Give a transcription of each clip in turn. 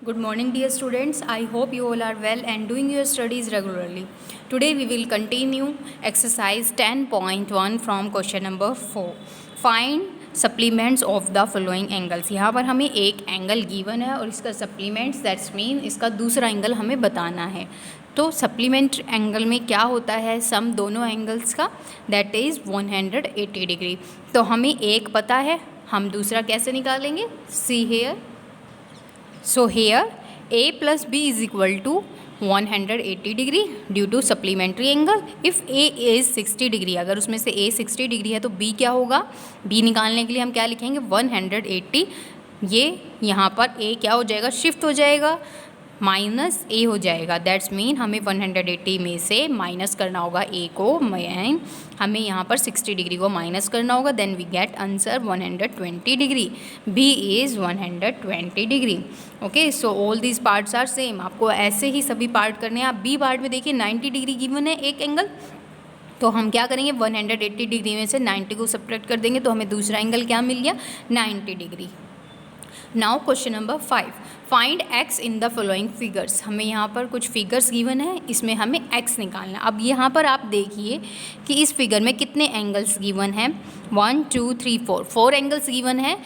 Good morning, dear students. I hope you all are well and doing your studies regularly. Today we will continue exercise 10.1 from question number 4. Find supplements of the following angles. यहाँ पर हमें एक angle given है और इसका supplements that's mean इसका दूसरा angle हमें बताना है. तो सप्लीमेंट एंगल में क्या होता है, सम दोनों एंगल्स का, दैट इज़ 180 डिग्री. तो हमें एक पता है, हम दूसरा कैसे निकालेंगे. See here. So here A plus B is equal to 180 degree due to supplementary angle. If A is 60 degree, अगर उसमें से A 60 डिग्री है तो B क्या होगा. B निकालने के लिए हम क्या लिखेंगे 180. ये यहाँ पर A क्या हो जाएगा, शिफ्ट हो जाएगा, माइनस A हो जाएगा. दैट्स मीन हमें 180 में से माइनस करना होगा A को, हमें यहाँ पर 60 डिग्री को माइनस करना होगा. Then we get answer 120 degree. B is 120 degree. Okay, so all these parts are same. आपको ऐसे ही सभी पार्ट करने हैं. आप B पार्ट में देखिए 90 डिग्री गिवन है एक एंगल, तो हम क्या करेंगे 180 डिग्री में से 90 को सब्ट्रैक्ट कर देंगे तो हमें दूसरा एंगल क्या मिल गया 90 degree. Now question number 5. Find x in the following figures. हमें यहाँ पर कुछ फिगर्स गिवन है, इसमें हमें x निकालना है. अब यहाँ पर आप देखिए कि इस फिगर में कितने एंगल्स गिवन हैं. 1 2 3 4 एंगल्स गिवन है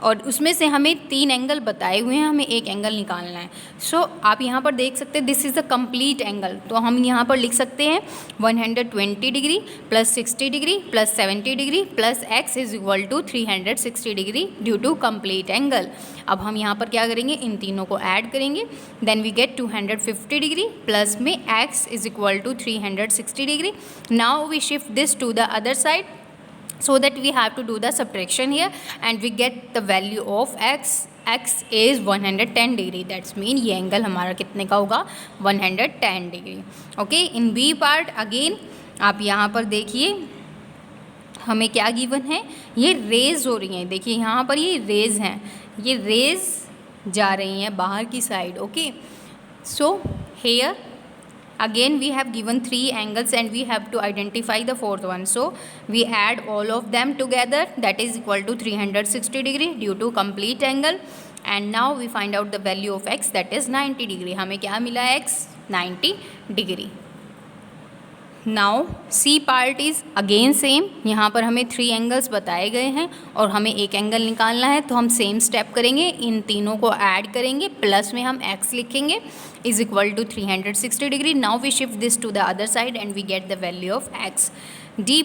और उसमें से हमें 3 एंगल बताए हुए हैं, हमें एक एंगल निकालना है. सो आप यहाँ पर देख सकते हैं this is the complete angle. तो हम यहाँ पर लिख सकते हैं 120 degree plus 60 degree plus 70 degree plus x is equal to 360 degree due to complete angle. अब हम यहाँ पर क्या करेंगे, इन तीनों को ऐड करेंगे. Then we get 250 degree plus में x is equal to 360 degree. Now we shift this to the other side so that we have to do the subtraction here and we get the value of x. x is 110 degree. that's mean ये angle हमारा कितने का होगा 110 degree. Okay, इन B part again आप यहाँ पर देखिए हमें क्या गिवन है, ये रेज हो रही हैं. देखिए यहाँ पर ये रेज हैं, ये रेज जा रही हैं बाहर की side. Okay, so hair again we have given 3 angles and we have to identify the fourth one. So we add all of them together, that is equal to 360 degree due to complete angle. And now we find out the value of x, that is 90 degree. हमें क्या मिला x 90 degree. Now C part is again same. यहाँ पर हमें 3 angles बताए गए हैं और हमें एक एंगल निकालना है. तो हम सेम स्टेप करेंगे, इन तीनों को ऐड करेंगे, प्लस में हम x लिखेंगे is equal to 360 degree. Now we shift this to the other side and we get the value of x. D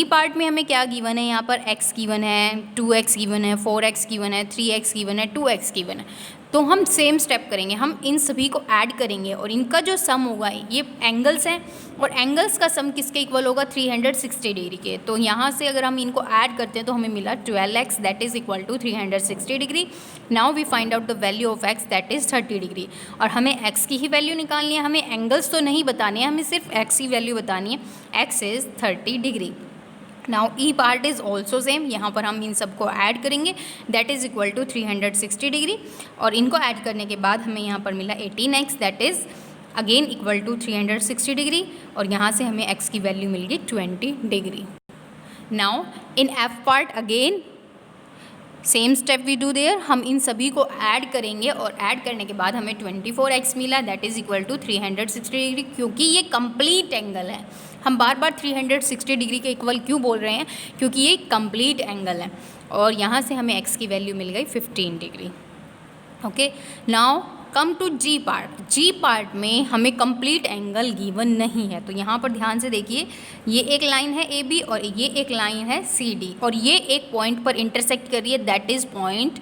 part में हमें क्या गिवन है, यहाँ पर x गिवन है, 2x गिवन है, 4x गिवन है, 3x गिवन है, 2x गिवन है. तो हम सेम स्टेप करेंगे, हम इन सभी को ऐड करेंगे और इनका जो सम होगा, ये एंगल्स हैं और एंगल्स का सम किसके इक्वल होगा 360 डिग्री के. तो यहाँ से अगर हम इनको ऐड करते हैं तो हमें मिला 12x that is equal to 360 degree. Now we find out the value of x that is 30 degree. और हमें x की ही वैल्यू निकालनी है, हमें एंगल्स तो नहीं बतानी है, हमें सिर्फ x की वैल्यू बतानी है. x is 30 degree. Now E part is also same. यहाँ पर हम इन सबको ऐड करेंगे, that is equal to 360 degree. और इनको ऐड करने के बाद हमें यहाँ पर मिला 18x that is again equal to 360 degree. और यहाँ से हमें x की वैल्यू मिल गई 20 degree. Now in F part again same step we do there. हम इन सभी को ऐड करेंगे और ऐड करने के बाद हमें 24x मिला that is equal to 360 degree. क्योंकि ये कंप्लीट एंगल है, हम बार बार 360 डिग्री के इक्वल क्यों बोल रहे हैं, क्योंकि ये कंप्लीट एंगल है. और यहाँ से हमें x की वैल्यू मिल गई 15 degree. Okay, now come to G part. G part में हमें कंप्लीट एंगल गिवन नहीं है. तो यहाँ पर ध्यान से देखिए, ये एक लाइन है ए बी और ये एक लाइन है सी डी और ये एक पॉइंट पर इंटरसेक्ट कर रही है दैट इज़ पॉइंट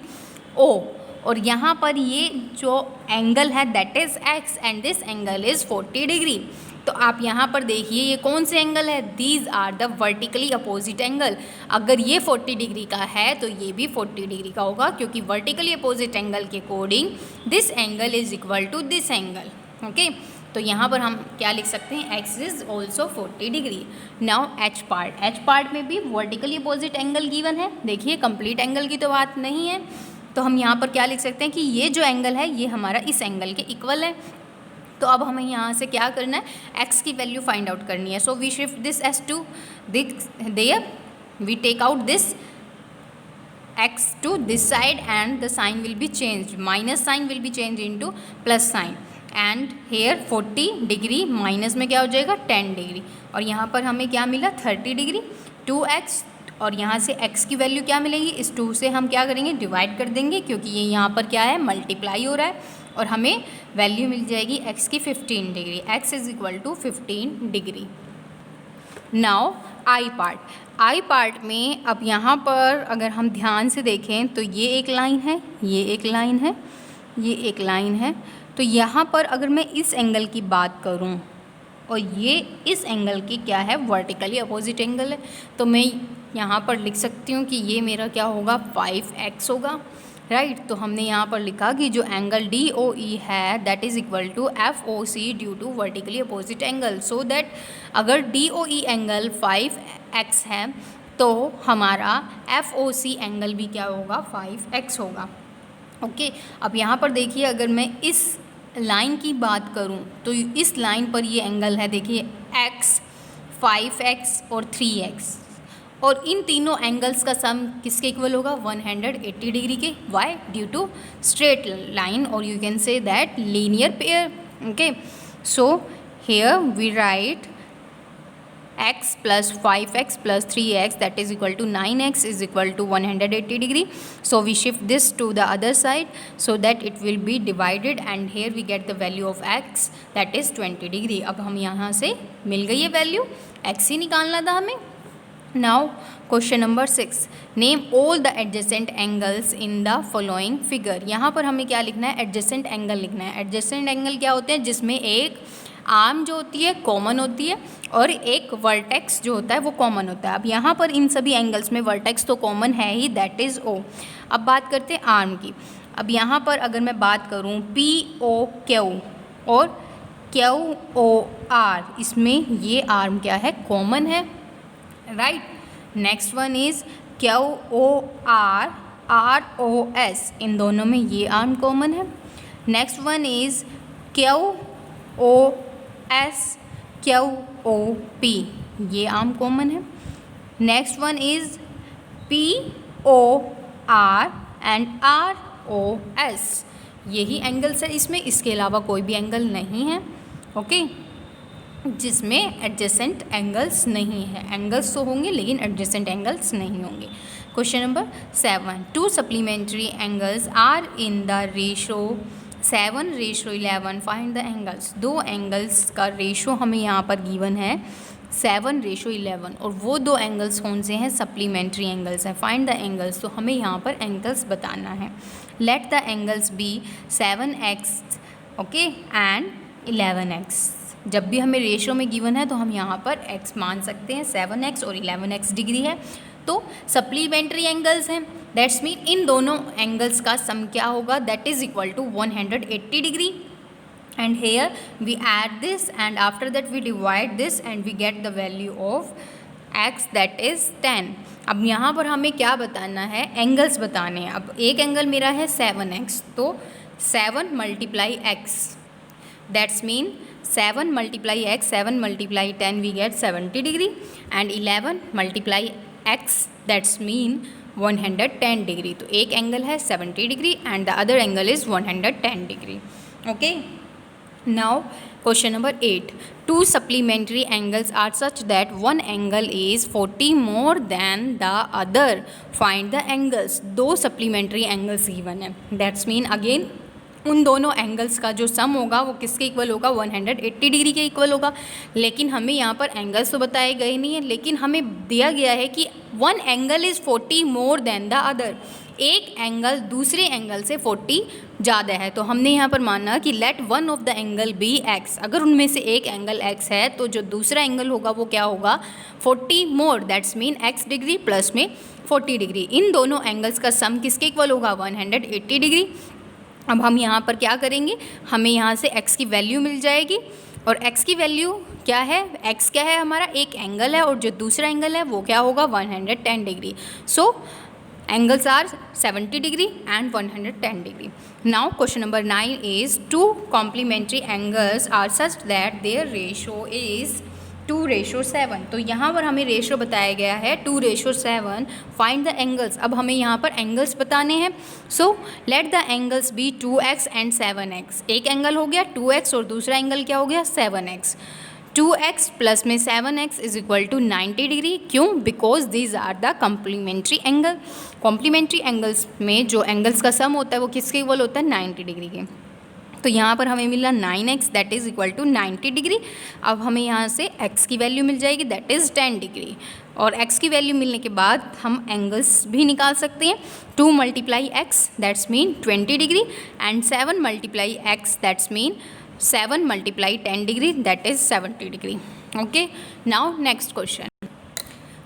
ओ. और यहाँ पर ये जो एंगल है that is x and this angle is 40 degree. तो आप यहाँ पर देखिए ये कौन से एंगल है, these are the vertically opposite angle. अगर ये 40 डिग्री का है तो ये भी 40 डिग्री का होगा, क्योंकि वर्टिकली अपोजिट एंगल के according this angle is equal to this angle. Okay, तो यहाँ पर हम क्या लिख सकते हैं, x is also 40 degree. Now H part में भी वर्टिकली अपोजिट एंगल गिवन है. देखिए कंप्लीट एंगल की तो बात नहीं है, तो हम यहाँ पर क्या लिख सकते हैं कि ये जो एंगल है ये हमारा इस एंगल के इक्वल है. तो अब हमें यहाँ से क्या करना है, x की वैल्यू फाइंड आउट करनी है. So we shift this S to there, we take out this x to this side and the sign will be changed, minus sign will be changed into plus sign, and here 40 degree minus में क्या हो जाएगा 10 degree, और यहाँ पर हमें क्या मिला 30 डिग्री 2x, और यहाँ से x की वैल्यू क्या मिलेगी, इस 2 से हम क्या करेंगे डिवाइड कर देंगे, क्योंकि ये यहाँ पर क्या है मल्टीप्लाई हो रहा है, और हमें वैल्यू मिल जाएगी x की 15 degree, x is equal to 15 degree. Now I part में अब यहाँ पर अगर हम ध्यान से देखें तो ये एक लाइन है, ये एक लाइन है, ये एक लाइन है, तो यहाँ पर अगर मैं इस एंगल की बात करूँ और ये इस एंगल की क्या है वर्टिकली अपोजिट एंगल है, तो मैं यहाँ पर लिख सकती हूँ कि ये मेरा क्या होगा 5x होगा, राइट। तो हमने यहाँ पर लिखा कि जो एंगल DOE है that is equal to FOC due to vertically opposite angle, so that अगर DOE एंगल 5x है तो हमारा FOC एंगल भी क्या होगा 5x होगा, ओके। अब यहाँ पर देखिए अगर मैं इस लाइन की बात करूँ तो इस लाइन पर ये एंगल है, देखिए x 5x और 3x, और इन तीनों एंगल्स का सम किसके इक्वल होगा 180 डिग्री के, why due to straight line, और you can say that linear pair, okay. So here we write x plus 5x plus 3x that is equal to 9x is equal to 180 degree. So we shift this to the other side so that it will be divided, and here we get the value of x that is 20 degree. अब हम यहाँ से मिल गई है value, x ही निकालना था हमें। Now question number 6, name all the adjacent angles in the following figure. यहाँ पर हमें क्या लिखना है adjacent angle लिखना है। adjacent angle क्या होते हैं जिसमें एक आर्म जो होती है कॉमन होती है और एक वर्टेक्स जो होता है वो कॉमन होता है। अब यहाँ पर इन सभी एंगल्स में वर्टेक्स तो कॉमन है ही, दैट इज़ O। अब बात करते हैं आर्म की। अब यहाँ पर अगर मैं बात करूँ POQ और QOR, इसमें ये आर्म क्या है कॉमन है, right. Next one is QOR ROS, इन दोनों में ये आर्म कॉमन है। Next one is QOS QOP, ये आर्म कॉमन है। Next one is POR and ROS, यही एंगल्स है इसमें, इसके अलावा कोई भी एंगल नहीं है, ओके, जिसमें एडजेसेंट एंगल्स नहीं है। एंगल्स तो होंगे लेकिन एडजेसेंट एंगल्स नहीं होंगे। Question number 7, 2 supplementary angles are in the ratio 7:11, find the angles. दो एंगल्स का रेशो हमें यहाँ पर गिवन है 7:11, और वो दो एंगल्स कौन से हैं सप्लीमेंट्री एंगल्स हैं। फाइंड द एंगल्स, तो हमें यहाँ पर एंगल्स बताना है। Let the angles be 7x okay and 11x। जब भी हमें रेशो में गिवन है तो हम यहाँ पर x मान सकते हैं, 7x और 11x डिग्री है तो सप्लीमेंट्री एंगल्स हैं, दैट्स मीन इन दोनों एंगल्स का सम क्या होगा, that is equal to 180 degree. and here we add this and after that we divide this and we get the value of x that is 10। अब यहाँ पर हमें क्या बताना है, एंगल्स बताने हैं। अब एक एंगल मेरा है 7x, तो 7 multiply x, that's mean 7 multiply x, 7 multiply 10 we get 70 degree, and 11 multiply x, that's mean 110 degree. तो एक एंगल है 70 degree and the other angle is 110 degree, okay. Now question number 8, 2 supplementary angles are such that one angle is 40 more than the other, find the angles। दो supplementary angles given है, that's mean again उन दोनों angles का जो सम होगा वो किसके equal होगा 180 डिग्री के इक्वल होगा। लेकिन हमें यहाँ पर एंगल्स तो बताए गए नहीं है, लेकिन हमें दिया गया है कि one angle is 40 more than the other, एक एंगल दूसरे एंगल से 40 ज़्यादा है। तो हमने यहाँ पर माना कि let one of the angle be x, अगर उनमें से एक एंगल एक्स है तो जो दूसरा एंगल होगा वो क्या होगा 40 more, that's mean x degree plus में 40 डिग्री। इन दोनों एंगल्स का सम किसके इक्वल होगा 180 डिग्री। अब हम यहाँ पर क्या करेंगे, हमें यहाँ से x की वैल्यू मिल जाएगी, और x की वैल्यू क्या है, x क्या है हमारा एक एंगल है और जो दूसरा एंगल है वो क्या होगा 110 degree. So angles are 70 degree and 110 degree। Now question number 9 is 2 complementary angles are such that their ratio is 2:7। तो यहाँ पर हमें रेशो बताया गया है 2:7। Find the angles. अब हमें यहाँ पर एंगल्स बताने हैं। So let the angles be 2x and 7x। एक एंगल हो गया 2x और दूसरा एंगल क्या हो गया 7x। 2x प्लस में 7x is equal to 90 degree. क्यों? Because these are the complementary angle. Complementary angles में जो एंगल्स का सम होता है वो किसके इक्वल होता है 90 डिग्री के। तो यहाँ पर हमें मिला 9x that is equal to 90 degree. अब हमें यहाँ से x की वैल्यू मिल जाएगी दैट इज़ 10 डिग्री। और x की वैल्यू मिलने के बाद हम एंगल्स भी निकाल सकते हैं। 2 multiply x that's mean 20 degree and 7 multiply x that's mean 7 multiply 10 degree that is 70 degree. Okay, now next question.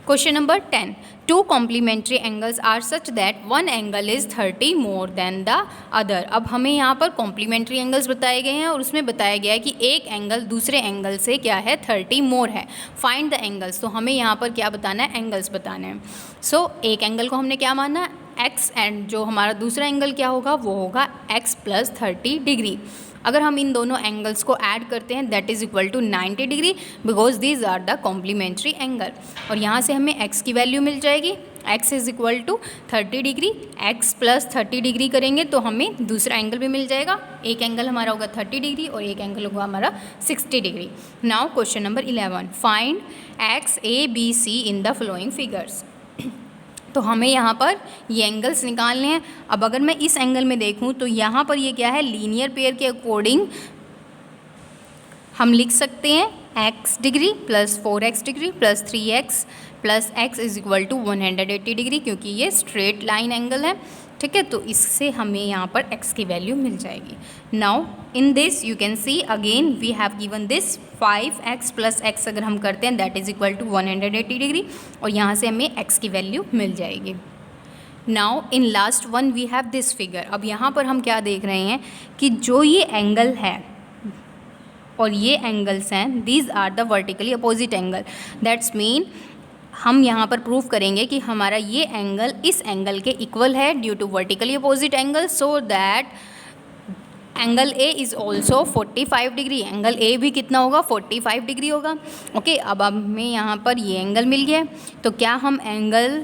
Question number 10. Two complementary angles are such that one angle is 30 more than the other. अब हमें यहाँ पर complementary angles बताए गए हैं और उसमें बताया गया है कि एक एंगल दूसरे एंगल से क्या है 30 मोर है। Find the angles। तो हमें यहाँ पर क्या बताना है एंगल्स बताना है। सो एक एंगल को हमने क्या माना x एंड जो हमारा दूसरा एंगल क्या होगा वो होगा x प्लस 30 डिग्री। अगर हम इन दोनों एंगल्स को ऐड करते हैं that is equal to 90 degree because these are the complementary angle. और यहाँ से हमें x की वैल्यू मिल जाएगी x is equal to 30 degree. x plus 30 degree करेंगे तो हमें दूसरा एंगल भी मिल जाएगा। एक एंगल हमारा होगा 30 डिग्री और एक एंगल होगा हमारा 60 degree. Now question number 11। Find x a b c in the following figures. तो हमें यहाँ पर ये एंगल्स निकालने हैं। अब अगर मैं इस एंगल में देखूँ तो यहाँ पर ये क्या है लीनियर पेयर के अकॉर्डिंग हम लिख सकते हैं x degree plus 4x degree plus 3x plus x is equal to 180 degree क्योंकि ये स्ट्रेट लाइन एंगल है। ठीक है, तो इससे हमें यहाँ पर x की वैल्यू मिल जाएगी। Now in this you can see again we have given this 5x plus x अगर हम करते हैं that is equal to 180 degree और यहाँ से हमें x की वैल्यू मिल जाएगी। Now in last one we have this figure. अब यहाँ पर हम क्या देख रहे हैं कि जो ये एंगल है और ये एंगल्स हैं these are the vertically opposite angle. That's mean हम यहाँ पर प्रूव करेंगे कि हमारा ये एंगल इस एंगल के इक्वल है due to vertically opposite angle so that angle A is also 45 degree. Angle A भी कितना होगा 45 डिग्री होगा। ओके, अब हमें यहाँ पर ये एंगल मिल गया। तो क्या हम एंगल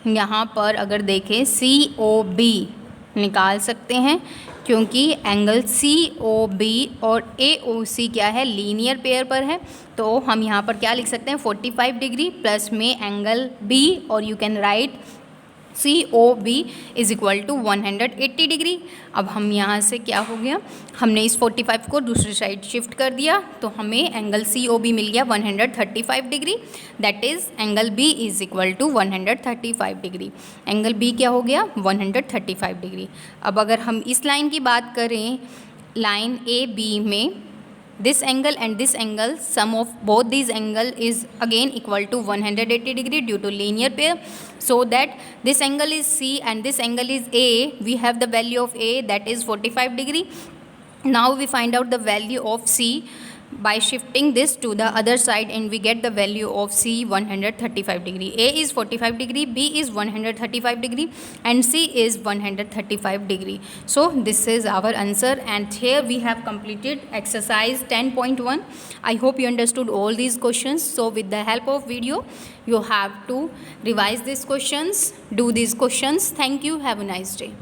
यहाँ पर अगर देखें COB निकाल सकते हैं क्योंकि एंगल COB और AOC क्या है लीनियर पेयर पर है। तो हम यहाँ पर क्या लिख सकते हैं 45 डिग्री प्लस में एंगल B और you can write COB is equal to 180 degree. अब हम यहाँ से क्या हो गया हमने इस 45 को दूसरी साइड शिफ्ट कर दिया तो हमें एंगल COB मिल गया 135 degree. That is angle B is equal to 135 degree. Angle B क्या हो गया 135 डिग्री। अब अगर हम इस लाइन की बात करें लाइन AB में this angle and this angle sum of both these angle is again equal to 180 degree due to linear pair so that this angle is C and this angle is A. We have the value of A that is 45 degree. Now we find out the value of C by shifting this to the other side and we get the value of C 135 degree. A is 45 degree, B is 135 degree and C is 135 degree. So this is our answer and here we have completed exercise 10.1. I hope you understood all these questions. So with the help of video you have to revise these questions, do these questions. Thank you. Have a nice day.